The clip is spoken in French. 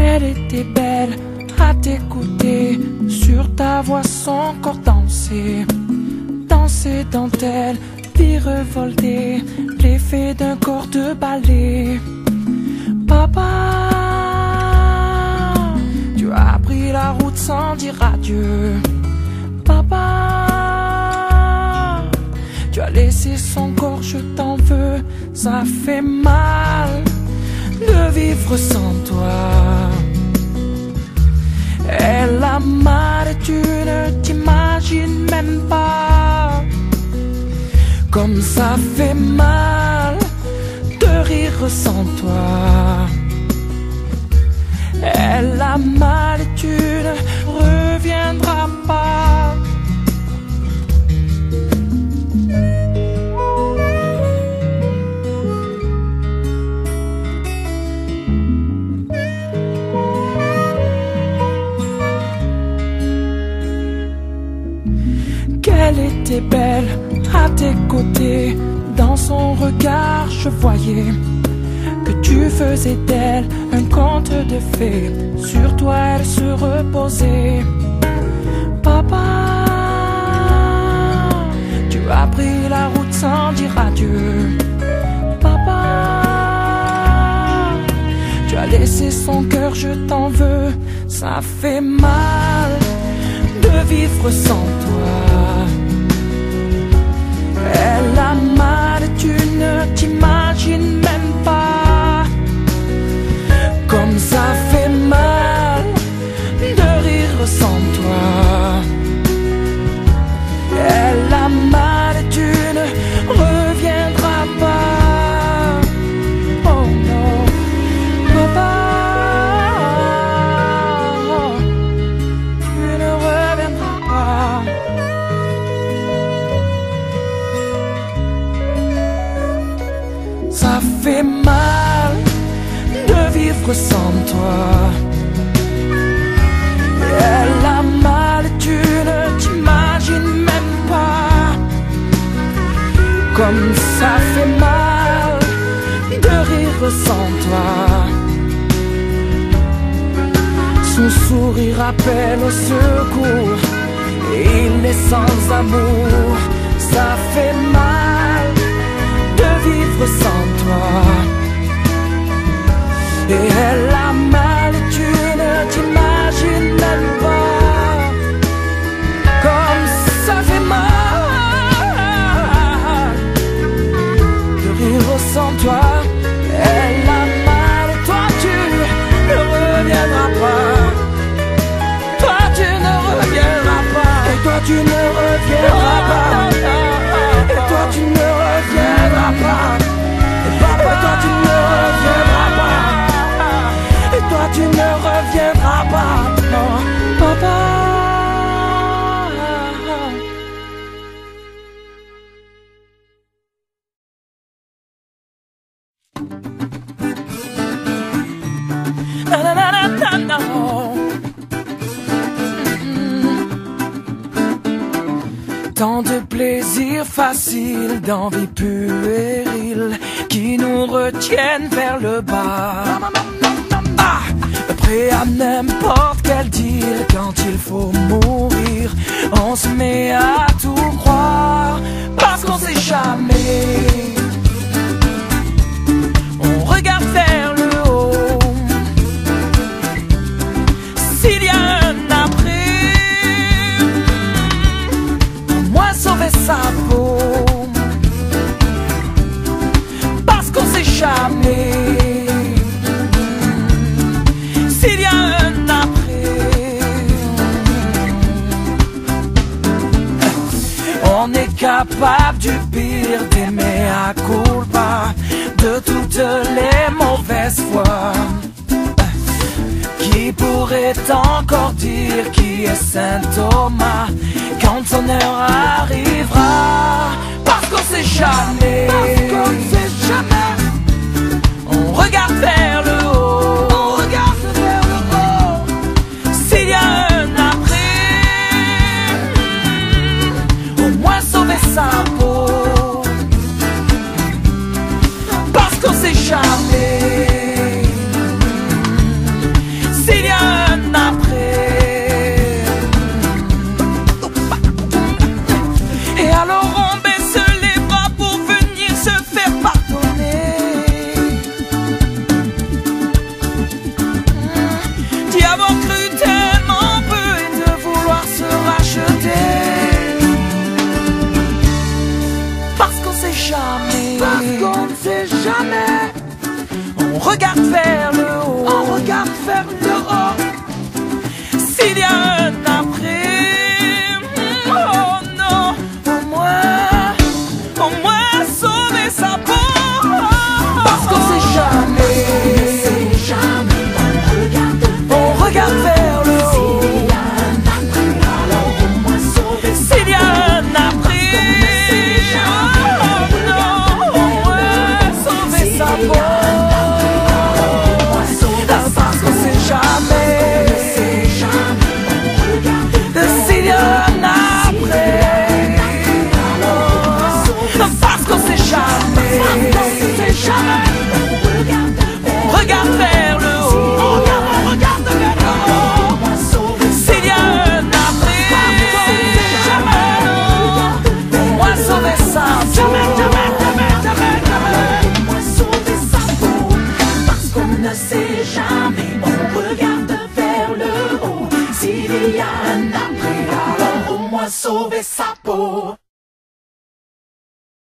Elle était belle à t'écouter, sur ta voix son corps danser, danser dentelle, vie revoltée, l'effet d'un corps de ballet. Papa, tu as pris la route sans dire adieu. Papa, tu as laissé son corps, je t'en veux, ça fait mal de vivre sans toi. Elle a mal et tu ne t'imagines même pas comme ça fait mal de rire sans toi. Elle a mal et tu ne reviendras pas. Qu'elle était belle à tes côtés, dans son regard je voyais que tu faisais d'elle un conte de fées, sur toi elle se reposait. Papa, tu as pris la route sans dire adieu. Papa, tu as laissé son cœur, je t'en veux, ça fait mal de vivre sans toi. Elle a mal et tu ne t'imagines même pas comme ça fait mal de rire sans toi. Elle a mal et tu ne reviendras pas. Oh non, papa, tu ne reviendras pas. Ça fait mal de vivre sans toi. Elle a mal, tu ne t'imagines même pas comme ça fait mal de rire sans toi. Son sourire appelle au secours, il est sans amour. Ça fait mal de vivre sans toi. Et elle a mal et tu ne t'imagines même pas comme ça fait mal de rire sans toi. Elle a mal et toi tu ne reviendras pas. Toi tu ne reviendras pas. Et toi tu ne reviendras pas. Et toi tu ne reviendras pas. Et papa, toi tu ne reviendras pas. Et toi tu ne reviendras pas. Non, papa. Na, na, na, na, na, na. Tant de plaisirs faciles, d'envies puériles qui nous retiennent vers le bas. Ah, prêt à n'importe quel deal, quand il faut mourir, on se met à tout croire parce qu'on sait jamais. On regarde vers le haut, s'il y a un après, au moins sauver sa peau, parce qu'on sait jamais. S'il y a un après, on est capable du pire, d'aimer à culpa, de toutes les mauvaises fois. Qui pourrait encore dire qui est Saint Thomas quand son heure arrivera? Parce qu'on sait jamais. Parce qu'on sait jamais. On regarde vers le haut. On regarde vers le haut. S'il y a un après, au moins sauver sa peau. Parce qu'on sait jamais. peau. Parce qu'on sait jamais s'il y a un après. Parce qu'on sait jamais. On regarde vers le haut. On regarde vers le haut. S'il y a un après. Jamais. Pour moi sauver ça. Jamais. Ne sait jamais, on regarde vers le haut. S'il y a un après, alors au moins sauver sa peau.